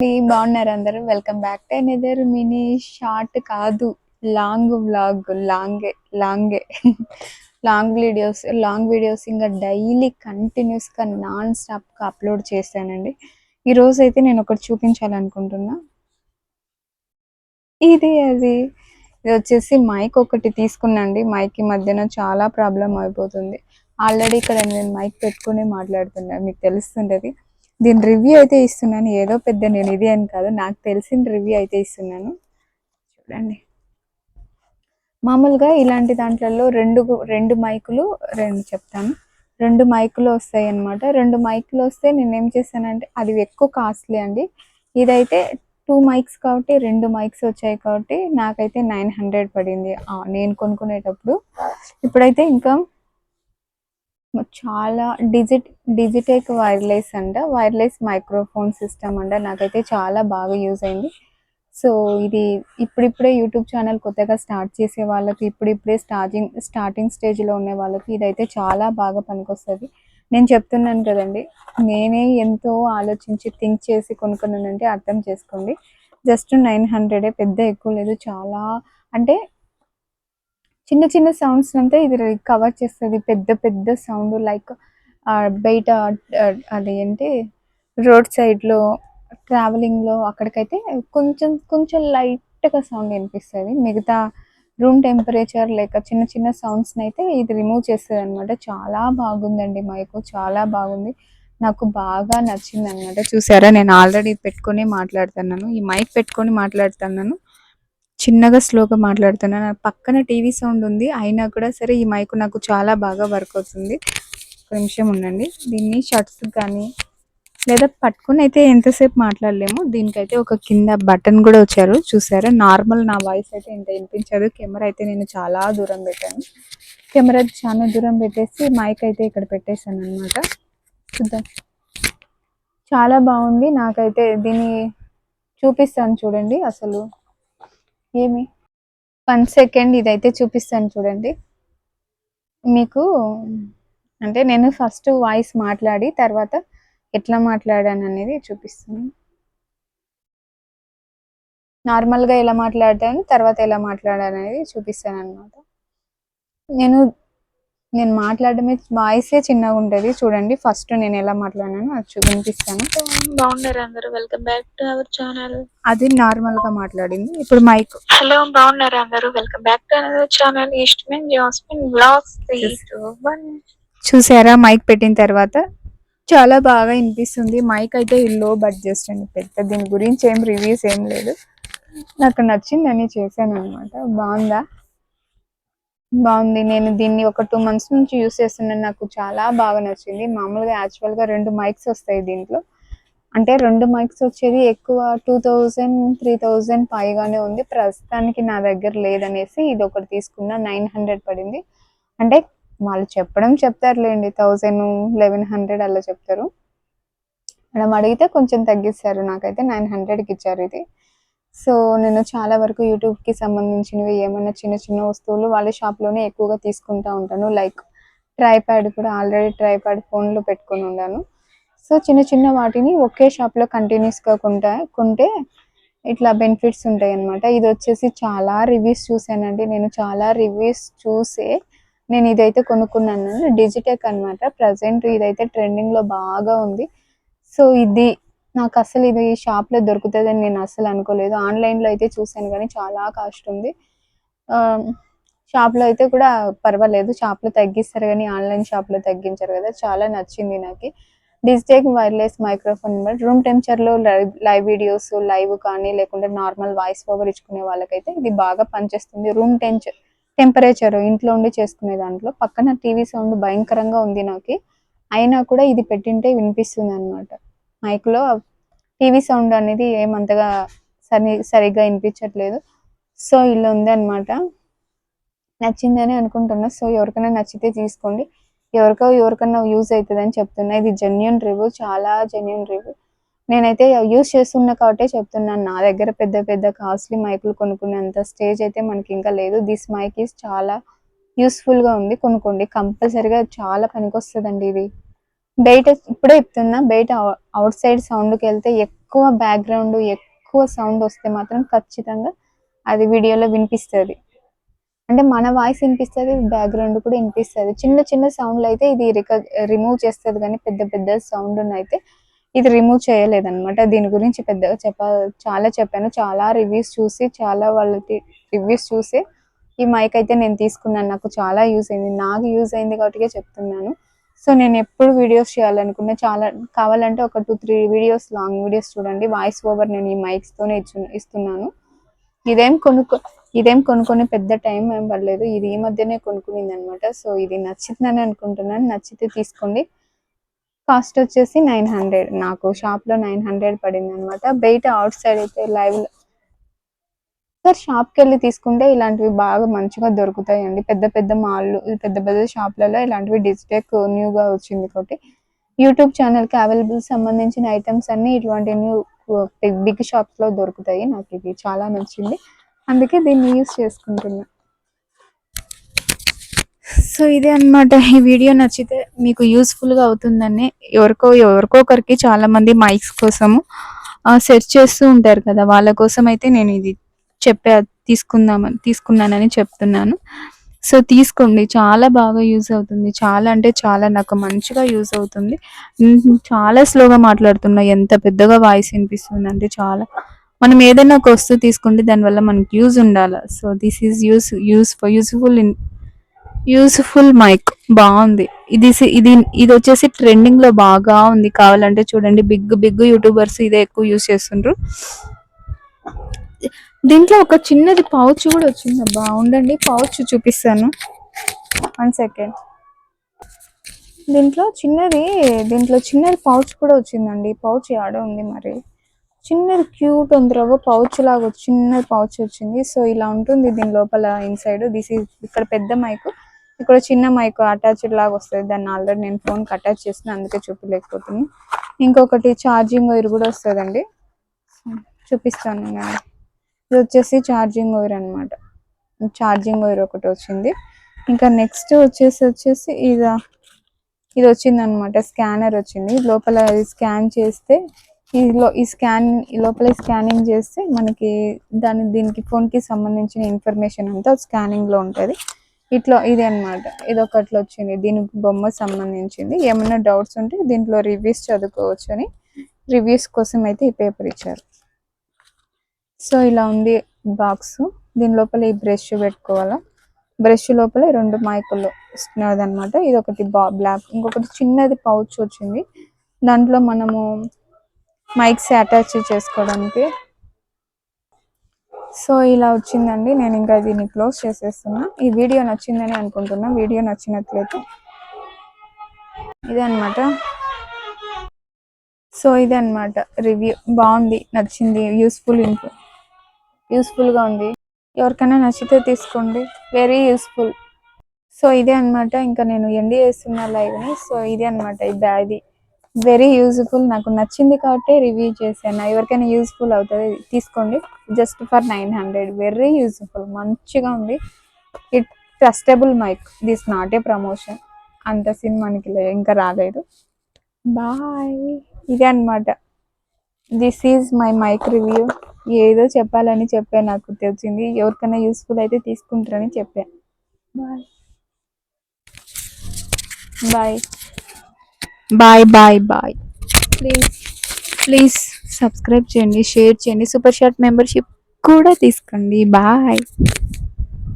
బాగున్నారు అందరూ. Welcome back to another mini short కాదు, లాంగ్ వ్లాగ్. లాంగే లాంగ్ వీడియోస్ ఇంకా డైలీ కంటిన్యూస్గా నాన్ స్టాప్గా అప్లోడ్ చేశానండి. ఈరోజు అయితే నేను ఒకటి చూపించాలనుకుంటున్నా. ఇది వచ్చేసి మైక్ ఒకటి తీసుకున్నాండి. మైక్ ఈ మధ్యన చాలా ప్రాబ్లం అయిపోతుంది. ఆల్రెడీ ఇక్కడ నేను మైక్ పెట్టుకుని మాట్లాడుతున్నా, మీకు తెలుస్తుంటది. దీని రివ్యూ అయితే ఇస్తున్నాను. ఏదో పెద్ద నేను ఇది అని కాదు, నాకు తెలిసిన రివ్యూ అయితే ఇస్తున్నాను. చూడండి, మామూలుగా ఇలాంటి దాంట్లలో రెండు మైకులు చెప్తాను. రెండు మైకులు వస్తాయి అన్నమాట. రెండు మైకులు వస్తే నేను ఏం చేశానంటే, అది ఎక్కువ కాస్ట్లీ అండి. ఇదైతే 2 మైక్స్ కాబట్టి 2 మైక్స్ వచ్చాయి కాబట్టి నాకైతే 900 పడింది నేను కొనుక్కునేటప్పుడు. ఇప్పుడైతే ఇంకా చాలా డిజిటెక్ వైర్లెస్ అంట, వైర్లెస్ మైక్రోఫోన్ సిస్టమ్ అంట. నాకైతే చాలా బాగా యూజ్ అయింది. సో ఇది ఇప్పుడిప్పుడే యూట్యూబ్ ఛానల్ కొత్తగా స్టార్ట్ చేసే వాళ్ళకి, ఇప్పుడిప్పుడే స్టార్టింగ్ స్టేజ్లో ఉండే వాళ్ళకి ఇదైతే చాలా బాగా పనికొస్తుంది. నేను చెప్తున్నాను కదండి, నేనే ఎంతో ఆలోచించి థింక్ చేసి కొనుక్కున్నానంటే అర్థం చేసుకోండి. జస్ట్ 900, పెద్ద ఎక్కువ లేదు. చాలా అంటే చిన్న చిన్న సౌండ్స్ అంతా ఇది కవర్ చేస్తుంది. పెద్ద పెద్ద సౌండ్ లైక్ బయట అదేంటి రోడ్ సైడ్లో ట్రావెలింగ్లో అక్కడికైతే కొంచెం లైట్గా సౌండ్ వినిపిస్తుంది. మిగతా రూమ్ టెంపరేచర్ లేక చిన్న చిన్న సౌండ్స్ని అయితే ఇది రిమూవ్ చేస్తుంది అనమాట. చాలా బాగుందండి మైక్, చాలా బాగుంది. నాకు బాగా నచ్చింది అనమాట. చూసారా, నేను ఆల్రెడీ పెట్టుకొని మాట్లాడుతున్నాను, ఈ మైక్ పెట్టుకొని మాట్లాడుతున్నాను. చిన్నగా స్లోగా మాట్లాడుతున్నాను. పక్కన టీవీ సౌండ్ ఉంది, అయినా కూడా సరే ఈ మైక్ నాకు చాలా బాగా వర్క్ అవుతుంది. ఒక నిమిషం ఉండండి. దీన్ని షర్ట్స్ కానీ లేదా పట్టుకుని అయితే ఎంతసేపు మాట్లాడలేము. దీనికైతే ఒక కింద బటన్ కూడా వచ్చారు, చూసారా. నార్మల్ నా వాయిస్ అయితే ఇంత వినిపించదు. కెమెరా అయితే నేను చాలా దూరం పెట్టాను. కెమెరా చాలా దూరం పెట్టేసి మైక్ అయితే ఇక్కడ పెట్టేశాను అనమాట. చూద్దాం, చాలా బాగుంది. నాకైతే దీన్ని చూపిస్తాను చూడండి. అసలు ఏమి 1 సెకండ్ ఇదైతే చూపిస్తాను చూడండి మీకు. అంటే నేను ఫస్ట్ వాయిస్ మాట్లాడి తర్వాత ఎట్లా మాట్లాడాను అనేది చూపిస్తాను. నార్మల్గా ఎలా మాట్లాడాను, తర్వాత ఎలా మాట్లాడాను అనేది చూపిస్తాను అనమాట. నేను మాట్లాడమే వాయిసే చిన్నగా ఉంటుంది చూడండి. ఫస్ట్ నేను ఎలా మాట్లాడాను అది వినిపిస్తాను. బాగున్నారు అందరూ, welcome back to our channel. అది నార్మల్ గా మాట్లాడింది. ఇప్పుడు మైక్. హలో, బాగున్నారు అందరూ, welcome back to our channel Eastman Jasmine blogs 321. చూసారా, మైక్ పెట్టిన తర్వాత చాలా బాగా వినిపిస్తుంది. మైక్ అయితే లో బడ్జెట్ అండి, పెద్ద దీని గురించి ఏం రివ్యూస్ ఏం లేదు. నాకు నచ్చిందని చేశాను అనమాట. బాగుంది. నేను దీన్ని ఒక 2 మంత్స్ నుంచి యూస్ చేస్తున్నాను. నాకు చాలా బాగా నచ్చింది. మామూలుగా యాక్చువల్గా 2 మైక్స్ వస్తాయి దీంట్లో. అంటే 2 మైక్స్ వచ్చేది ఎక్కువ 2000 3000 పైగానే ఉంది. ప్రస్తుతానికి నా దగ్గర లేదనేసి ఇది ఒకటి తీసుకున్నా. 900 పడింది. అంటే వాళ్ళు చెప్తారులేండి, 1000 1100 అలా చెప్తారు. మనం అడిగితే కొంచెం తగ్గిస్తారు. నాకైతే 900కి ఇచ్చారు ఇది. సో నేను చాలా వరకు యూట్యూబ్కి సంబంధించినవి ఏమైనా చిన్న చిన్న వస్తువులు వాళ్ళ షాప్లోనే ఎక్కువగా తీసుకుంటూ ఉంటాను. లైక్ ట్రైప్యాడ్ కూడా ఆల్రెడీ ట్రైప్యాడ్ ఫోన్లో పెట్టుకొని ఉన్నాను. సో చిన్న చిన్న వాటిని ఒకే షాప్లో కంటిన్యూస్గా కొంటే ఇట్లా బెనిఫిట్స్ ఉంటాయి అన్నమాట. ఇది వచ్చేసి చాలా రివ్యూస్ చూశానండి. నేను చాలా రివ్యూస్ చూసే నేను ఇదైతే కొనుక్కున్నాను. డిజిటెక్ అనమాట. ప్రజెంట్ ఇదైతే ట్రెండింగ్లో బాగా ఉంది. సో ఇది నాకు అసలు ఇది షాప్లో దొరుకుతుందని నేను అసలు అనుకోలేదు. ఆన్లైన్లో అయితే చూశాను కానీ చాలా కాస్ట్ ఉంది. షాప్లో అయితే కూడా పర్వాలేదు, షాప్లో తగ్గిస్తారు కానీ ఆన్లైన్ షాప్లో తగ్గించారు కదా. చాలా నచ్చింది నాకు. డిజిటెక్ వైర్లెస్ మైక్రోఫోన్ రూమ్ టెంపరేచర్లో లైవ్ వీడియోస్ లైవ్ కానీ లేకుంటే నార్మల్ వాయిస్ ఓవర్ ఇచ్చుకునే వాళ్ళకైతే ఇది బాగా పనిచేస్తుంది. రూమ్ టెంపరేచర్ ఇంట్లో ఉండి చేసుకునే దాంట్లో పక్కన టీవీ సౌండ్ భయంకరంగా ఉంది నాకు, అయినా కూడా ఇది పెట్టింటే వినిపిస్తుంది అనమాట. మైక్లో టీవీ సౌండ్ అనేది ఏమంతగా సరిగ్గా వినిపించట్లేదు. సో ఇలా ఉంది అనమాట. నచ్చిందని అనుకుంటున్నా. సో ఎవరికైనా నచ్చితే తీసుకోండి. ఎవరికన్నా యూజ్ అవుతుందని చెప్తున్నా. ఇది జెన్యూన్ రివ్యూ, చాలా జెన్యూన్ రివ్యూ. నేనైతే యూజ్ చేస్తున్నా కాబట్టే చెప్తున్నాను. నా దగ్గర పెద్ద పెద్ద కాస్ట్లీ మైకులు కొనుక్కునేంత స్టేజ్ అయితే మనకి ఇంకా లేదు. దిస్ మైక్ ఈజ్ చాలా యూస్ఫుల్గా ఉంది. కొనుక్కోండి కంపల్సరీగా, చాలా పనికొస్తుందండి ఇది. బయట ఇప్పుడే చెప్తున్నా, బయట అవుట్ సైడ్ సౌండ్కి వెళ్తే ఎక్కువ బ్యాక్గ్రౌండ్ ఎక్కువ సౌండ్ వస్తే మాత్రం ఖచ్చితంగా అది వీడియోలో వినిపిస్తుంది. అంటే మన వాయిస్ వినిపిస్తుంది, బ్యాక్గ్రౌండ్ కూడా వినిపిస్తుంది. చిన్న చిన్న సౌండ్లు అయితే ఇది రిమూవ్ చేస్తుంది, కానీ పెద్ద పెద్ద సౌండ్ అయితే ఇది రిమూవ్ చేయలేదన్నమాట. దీని గురించి పెద్దగా చాలా చెప్పాను, చాలా రివ్యూస్ చూసి, చాలా వాళ్ళకి రివ్యూస్ చూసి ఈ మైక్ అయితే నేను తీసుకున్నాను. నాకు చాలా యూజ్ అయింది, నాకు యూజ్ అయింది కాబట్టి చెప్తున్నాను. సో నేను ఎప్పుడు వీడియోస్ చేయాలనుకున్నా, చాలా కావాలంటే ఒక 2-3 వీడియోస్, లాంగ్ వీడియోస్ చూడండి. వాయిస్ ఓవర్ నేను ఈ మైక్స్తోనే ఇస్తున్నాను. ఇదేం కొనుక్కొని పెద్ద టైం ఏం పడలేదు, ఇది ఈ మధ్యనే కొనుక్కునింది అనమాట. సో ఇది నచ్చిందని అనుకుంటున్నాను, నచ్చితే తీసుకోండి. కాస్ట్ వచ్చేసి 900, నాకు షాప్లో 900 పడింది అనమాట. బయట అవుట్ సైడ్ అయితే లైవ్ సార్ షాప్కి వెళ్ళి తీసుకుంటే ఇలాంటివి బాగా మంచిగా దొరుకుతాయండి. పెద్ద పెద్ద మాల్లు, పెద్ద పెద్ద షాప్లలో ఇలాంటివి డిజిటెక్ న్యూగా వచ్చింది కాబట్టి యూట్యూబ్ ఛానల్కి అవైలబుల్ సంబంధించిన ఐటమ్స్ అన్నీ ఇటువంటి న్యూ బిగ్ షాప్స్లో దొరుకుతాయి. నాకు ఇది చాలా నచ్చింది, అందుకే దీన్ని యూస్ చేసుకుంటున్నా. సో ఇదే అనమాట. ఈ వీడియో నచ్చితే మీకు యూస్ఫుల్గా అవుతుందని, ఎవరికో ఒకరికి చాలామంది మైక్స్ కోసము సెర్చ్ చేస్తూ ఉంటారు కదా, వాళ్ళ కోసం అయితే నేను ఇది తీసుకున్నానని చెప్తున్నాను. సో తీసుకోండి, చాలా బాగా యూజ్ అవుతుంది. చాలా అంటే చాలా నాకు మంచిగా యూజ్ అవుతుంది. చాలా స్లోగా మాట్లాడుతున్నా, ఎంత పెద్దగా వాయిస్ వినిపిస్తుంది అంటే చాలా. మనం ఏదైనా ఒక వస్తువు తీసుకుంటే దానివల్ల మనకి యూజ్ ఉండాలి. So this is useful mic, బాగుంది. ఇది ఇది ఇది వచ్చేసి ట్రెండింగ్ లో బాగా ఉంది. కావాలంటే చూడండి, బిగ్ యూట్యూబర్స్ ఇదే ఎక్కువ యూజ్ చేస్తుండ్రు. దీంట్లో ఒక చిన్నది పౌచ్ కూడా వచ్చింది. బాగుందండి, పౌచ్ చూపిస్తాను, 1 సెకండ్. దీంట్లో చిన్నది పౌచ్ కూడా వచ్చిందండి. పౌచ్ యాడో ఉంది మరి, చిన్నది క్యూట్ ఉంది, పౌచ్ లాగా చిన్నది పౌచ్ వచ్చింది. సో ఇలా ఉంటుంది దీని లోపల ఇన్సైడ్. ఇక్కడ పెద్ద మైక్, ఇక్కడ చిన్న మైక్ అటాచ్డ్ లాగా వస్తుంది. దాన్ని ఆల్రెడీ నేను ఫోన్కి అటాచ్ చేసిన, అందుకే చూపలేకపోతుంది. ఇంకొకటి ఛార్జింగ్ వైర్ కూడా వస్తుందండి, చూపిస్తాను నేను. ఇది వచ్చేసి ఛార్జింగ్ వైర్ అనమాట, ఛార్జింగ్ వైర్ ఒకటి వచ్చింది. ఇంకా నెక్స్ట్ వచ్చేసి ఇది వచ్చింది అనమాట, స్కానర్ వచ్చింది. లోపల స్కాన్ చేస్తే ఈ లోపల స్కానింగ్ చేస్తే మనకి దీనికి ఫోన్కి సంబంధించిన ఇన్ఫర్మేషన్ అంతా స్కానింగ్ లో ఉంటుంది. ఇది అనమాట, ఇది ఒకట్లో వచ్చింది. దీనికి బొమ్మ సంబంధించింది. ఏమైనా డౌట్స్ ఉంటే దీంట్లో రివ్యూస్ చదువుకోవచ్చు అని, రివ్యూస్ కోసం అయితే ఈ పేపర్ ఇచ్చారు. సో ఇలా ఉంది బాక్స్. దీని లోపల ఈ బ్రష్ పెట్టుకోవాలా, బ్రష్ లోపల 2 మైకులు ఇస్తున్నది అనమాట. ఇది ఒకటి బ్లాక్, ఇంకొకటి చిన్నది పౌచ్ వచ్చింది. దాంట్లో మనము మైక్స్ అటాచ్ చేసుకోవడానికి. సో ఇలా వచ్చిందండి. నేను ఇంకా దీన్ని క్లోజ్ చేసేస్తున్నా. ఈ వీడియో నచ్చిందని అనుకుంటున్నా. వీడియో నచ్చినట్లయితే ఇదే అనమాట. సో ఇదే అనమాట రివ్యూ, బాగుంది, నచ్చింది, యూస్ఫుల్గా ఉంది. ఎవరికైనా నచ్చితే తీసుకోండి, వెరీ యూస్ఫుల్. సో ఇదే అనమాట. ఇంకా నేను ఎండ్ చేస్తున్నా లైవ్ని. సో ఇదే అనమాట, ఇది వెరీ యూజ్ఫుల్, నాకు నచ్చింది కాబట్టి రివ్యూ చేశాను. ఎవరికైనా యూస్ఫుల్ అవుతుంది, తీసుకోండి. జస్ట్ ఫర్ 900, వెరీ యూజ్ఫుల్, మంచిగా ఉంది. It trustable mic, this not a promotion. అంత సినిమానికి ఇంకా రాలేదు. బాయ్. ఇదే అనమాట, this is my mic review. ఏదో చెప్పాలని చెప్పా, నాకు తెలిసింది. ఎవరికైనా యూస్ఫుల్ అయితే తీసుకుంటారని చెప్పా. Bye bye bye bye bye. Please subscribe చేయండి, షేర్ చేయండి, సూపర్ షాట్ మెంబర్షిప్ కూడా తీసుకోండి. బాయ్.